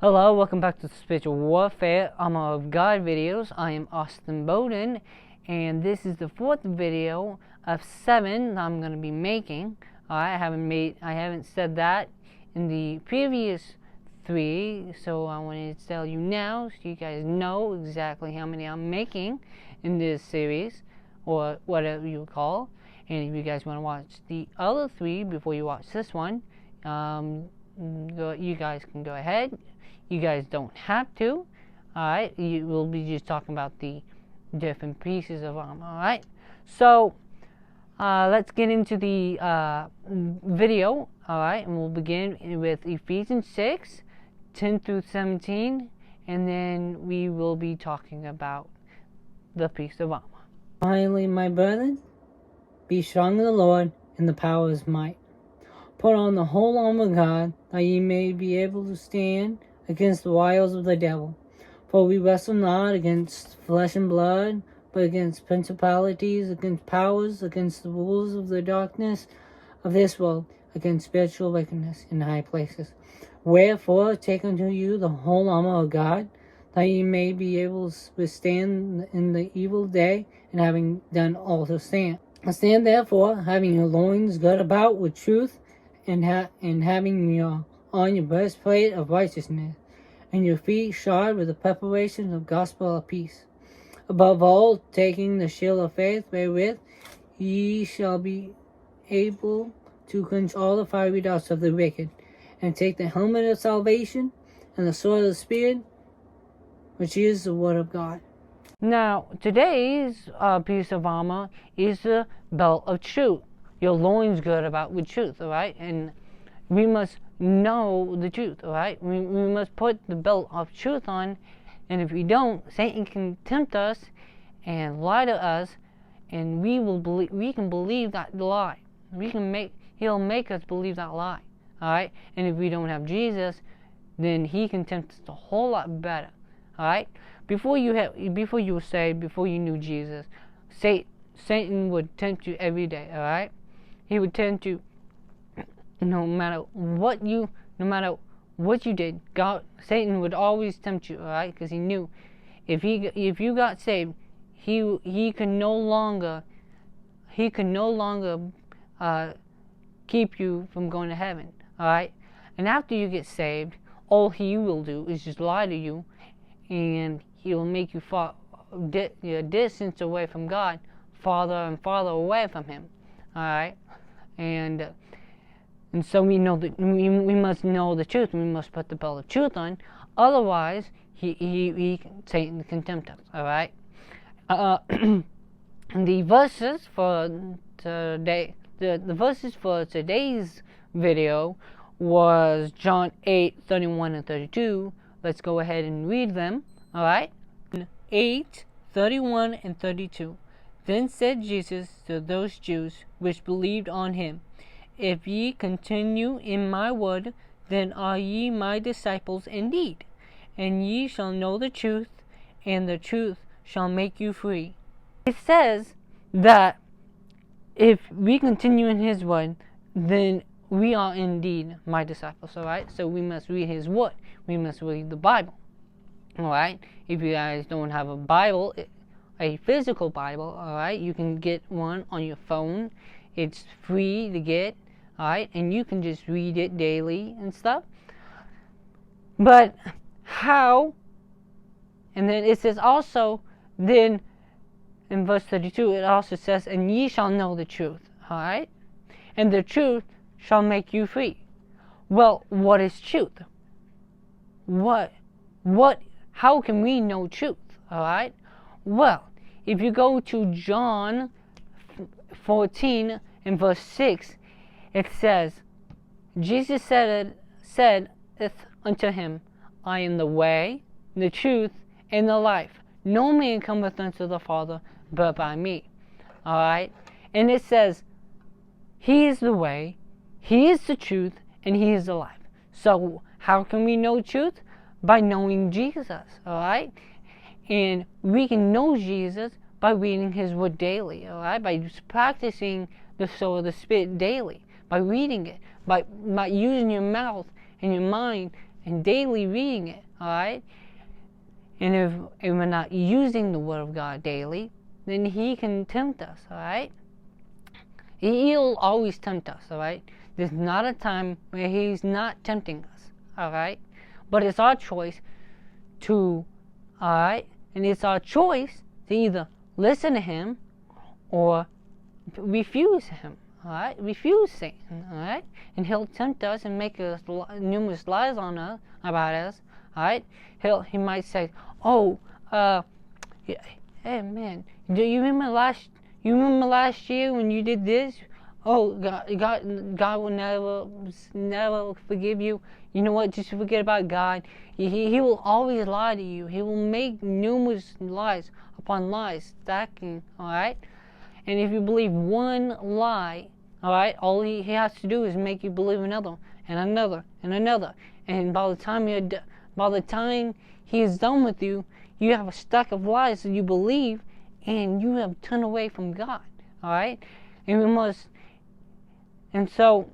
Hello, welcome back to the Spiritual Warfare Armor of God videos. I am Austin Bowden, and this is the fourth video of 7 that I'm going to be making. I haven't said that in the previous 3, so I wanted to tell you now so you guys know exactly how many I'm making in this series, or whatever you call. And if you guys want to watch the other 3 before you watch this one, you guys can go ahead. You guys don't have to. Alright, we'll be just talking about the different pieces of armor. Alright, so let's get into the video. Alright, and we'll begin with Ephesians 6, 10 through 17, and then we will be talking about the piece of armor. Finally, my brethren, be strong in the Lord and the power of his might. Put on the whole armor of God, that ye may be able to stand against the wiles of the devil. For we wrestle not against flesh and blood, but against principalities, against powers, against the rulers of the darkness of this world, against spiritual wickedness in high places. Wherefore, take unto you the whole armor of God, that ye may be able to withstand in the evil day, and having done all to stand. Stand therefore, having your loins girt about with truth, and having on your breastplate of righteousness, and your feet shod with the preparation of gospel of peace. Above all, taking the shield of faith, wherewith ye shall be able to quench all the fiery darts of the wicked, and take the helmet of salvation, and the sword of the Spirit, which is the word of God. Now, today's piece of armor is the belt of truth. Your loins girt about with truth, alright? And we must know the truth, alright? We must put the belt of truth on, and if we don't, Satan can tempt us and lie to us, and we can believe that lie. He'll make us believe that lie, alright? And if we don't have Jesus, then he can tempt us a whole lot better, alright? Before you were saved, before you knew Jesus, Satan would tempt you every day, alright? He would tempt you no matter what you did. Satan would always tempt you, alright? Because he knew if you got saved, he could no longer keep you from going to heaven, alright? And after you get saved, all he will do is just lie to you, and he'll make you far distance away from God, farther and farther away from him, alright? And so we know that we must know the truth. We must put the belt of truth on. Otherwise, Satan can tempt us. All right. The verses for today, the verses for today's video was John 8:31 and 32. Let's go ahead and read them. All right. 8:31 and 32. Then said Jesus to those Jews which believed on him, If ye continue in my word, then are ye my disciples indeed, and ye shall know the truth, and the truth shall make you free. It says that if we continue in his word, then we are indeed my disciples, alright? So we must read his word. We must read the Bible, alright? If you guys don't have a Bible, a physical Bible, alright, you can get one on your phone. It's free to get, alright, and you can just read it daily and stuff. But how? And then it says also, then in verse 32, it also says, and ye shall know the truth, alright, and the truth shall make you free. Well, what is truth? How can we know truth, alright? Well, if you go to John 14 and verse 6, it says, Jesus said unto him, I am the way, the truth, and the life. No man cometh unto the Father but by me. Alright? And it says, he is the way, he is the truth, and he is the life. So how can we know truth? By knowing Jesus. Alright? And we can know Jesus by reading his word daily, alright? By practicing the sword of the Spirit daily, by reading it, by using your mouth and your mind and daily reading it, alright? And if we're not using the Word of God daily, then he can tempt us, alright? He'll always tempt us, alright? There's not a time where he's not tempting us, alright? But it's our choice to, alright? And it's our choice to either listen to him or refuse him, alright? Refuse Satan, alright? And he'll tempt us and make us numerous lies on us, about us, alright? He might say, oh, hey man, do you remember last year when you did this? Oh, God will never forgive you. You know what? Just forget about God. He will always lie to you. He will make numerous lies upon lies, stacking, alright? And if you believe one lie, alright, all he has to do is make you believe another, and another, and another. And by the time he is done with you, you have a stack of lies that you believe, and you have turned away from God, alright? And so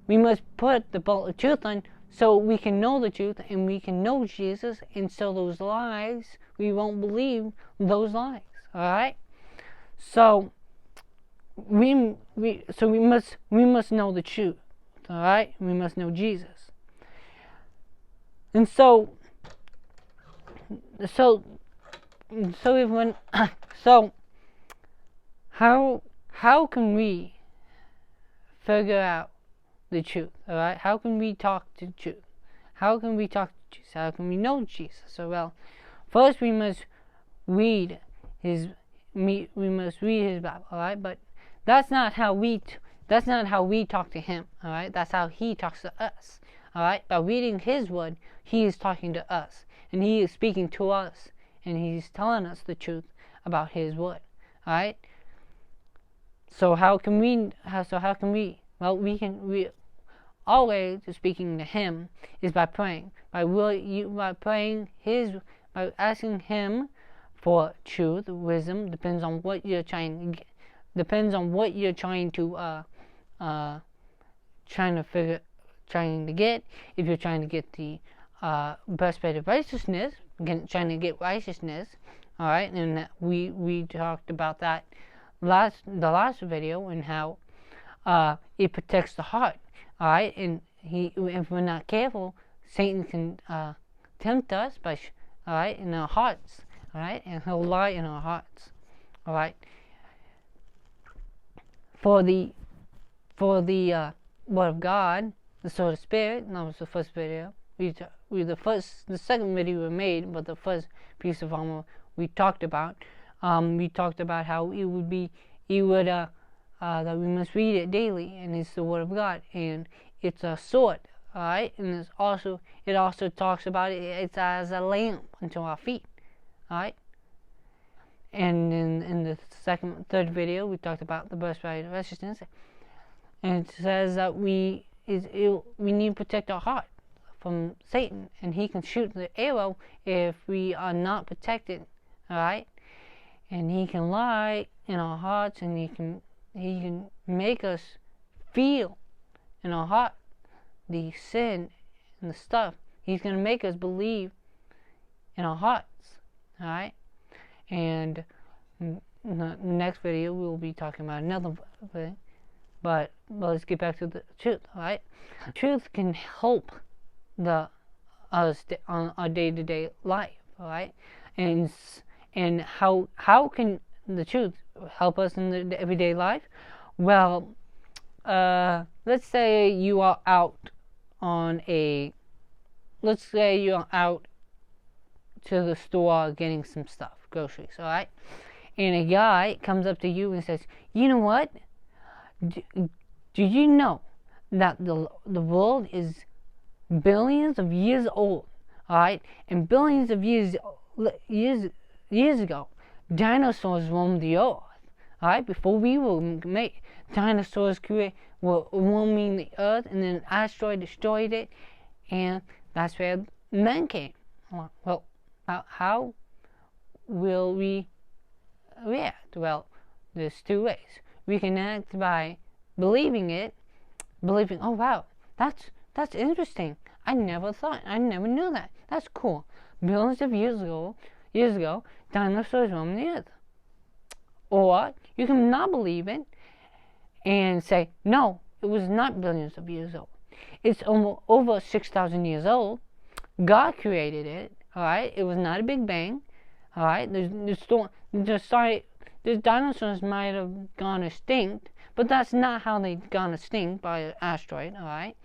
we must put the belt of truth on, so we can know the truth and we can know Jesus, and so those lies, we won't believe those lies, alright? So we must know the truth, alright? We must know Jesus. And so how can we figure out the truth, alright? How can we talk to the truth? How can we talk to Jesus? How can we know Jesus? So, well, first we must read his Bible, alright? But that's not how we talk to him, alright? That's how he talks to us, alright? By reading his word, he is talking to us, and he is speaking to us, and he's telling us the truth about his word, alright? So how can we? Well, we always speaking to him is by praying, by asking him for truth, wisdom. Depends on what you're trying to get. If you're trying to get the breastplate of righteousness, trying to get righteousness, all right. And we talked about that the last video, and how it protects the heart, all right. And if we're not careful, Satan can tempt us by, all right, in our hearts, all right, and he'll lie in our hearts, all right. For the word of God, the sword of spirit. That was the first video. The second video we made, but the first piece of armor we talked about. We talked about how that we must read it daily, and it's the word of God, and it's a sword, all right. And it also talks about it's as a lamp unto our feet, all right. And in the third video, we talked about the breastplate of righteousness, and it says that we need to protect our heart from Satan, and he can shoot the arrow if we are not protected, all right. And he can lie in our hearts, and he can make us feel in our heart the sin and the stuff. He's going to make us believe in our hearts, all right. And in the next video, we'll be talking about another thing. But let's get back to the truth, all right? Truth can help us on our day-to-day life, all right? And how can the truth help us in the everyday life? Well, let's say you are out to the store getting some stuff, groceries, all right? And a guy comes up to you and says, you know what? Do you know that the world is billions of years old, all right? And billions of years ago, dinosaurs roamed the earth, all right? Before we were made, dinosaurs were roaming the earth, and then an asteroid destroyed it, and that's where men came. Well, how will we react? Well, there's two ways. We can act by believing, oh wow, that's interesting. I never knew that. That's cool. Billions of years ago, dinosaurs roamed the earth. Or you can not believe it and say, no, it was not billions of years old. It's over 6,000 years old. God created it. All right, it was not a big bang. All right, the dinosaurs might have gone extinct, but that's not how they gone extinct by an asteroid. All right,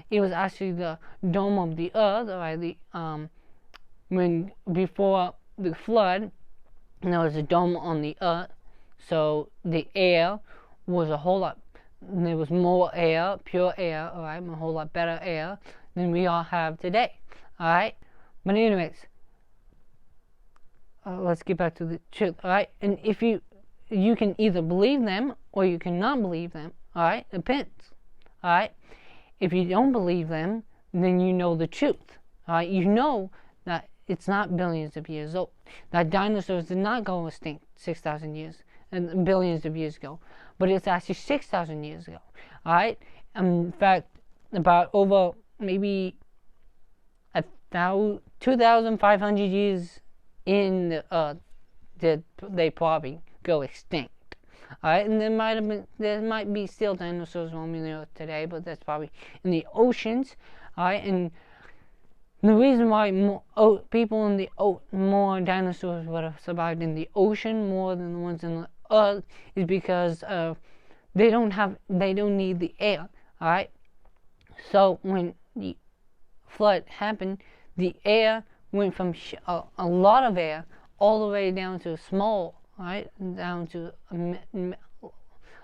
it was actually the dome of the earth. All right, when before the flood, there was a dome on the earth, so the air was a whole lot. There was more air, pure air. All right, a whole lot better air than we all have today. All right, but anyways, let's get back to the truth. All right, and if you can either believe them or you cannot believe them. All right, depends. All right, if you don't believe them, then you know the truth. All right, you know that it's not billions of years old. That dinosaurs did not go extinct 6,000 years and billions of years ago, but it's actually 6,000 years ago. All right, in fact, about over maybe 2,500 years in the earth did they probably go extinct. All right, and there might be still dinosaurs roaming the earth today, but that's probably in the oceans. All right, and the reason why people in the more dinosaurs would have survived in the ocean more than the ones in the earth is because they don't need the air. All right, so when the flood happened, the air went from a lot of air all the way down to small, right, down to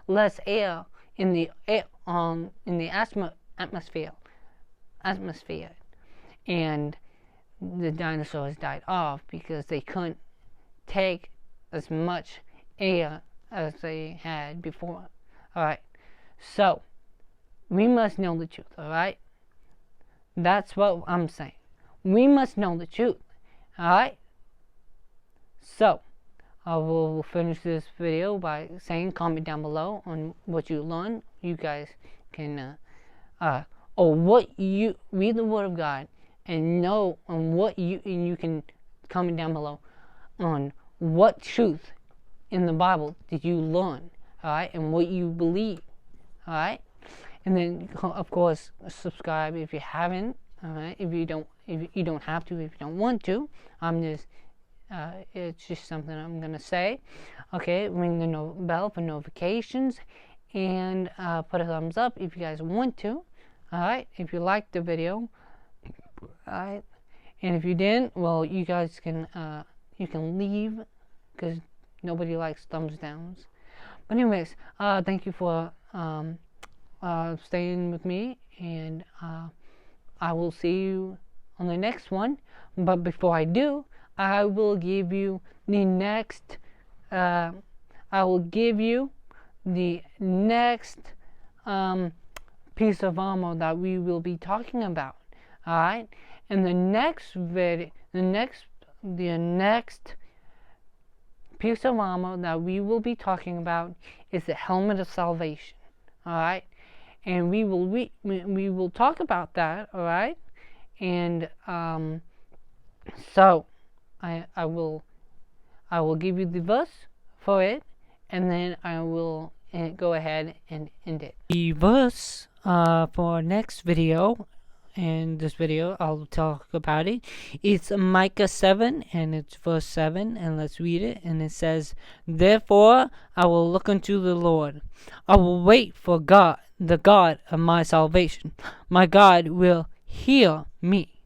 less air in the atmosphere, and the dinosaurs died off because they couldn't take as much air as they had before. All right, so we must know the truth. All right, that's what I'm saying. We must know the truth. Alright? So, I will finish this video by saying, comment down below on what you learned. You guys can, or what you read the Word of God and know on what and you can comment down below on what truth in the Bible did you learn, alright, and what you believe, alright? And then, of course, subscribe if you haven't, alright? If you don't have to, if you don't want to. It's just something I'm gonna say. Okay, ring the bell for notifications, and put a thumbs up if you guys want to. Alright, if you liked the video. Alright, and if you didn't, well, you guys can leave, because nobody likes thumbs downs. But anyways, thank you for staying with me, and I will see you on the next one. But before I do, I will give you the next piece of armor that we will be talking about. All right, and the next piece of armor that we will be talking about is the helmet of salvation. All right, and we will talk about that. All right, and so I will give you the verse for it, and then I will go ahead and end it. The verse for next video, and this video I'll talk about it. It's Micah 7, and it's verse 7, and let's read it. And it says, "Therefore I will look unto the Lord. I will wait for God, the God of my salvation. My God will hear me."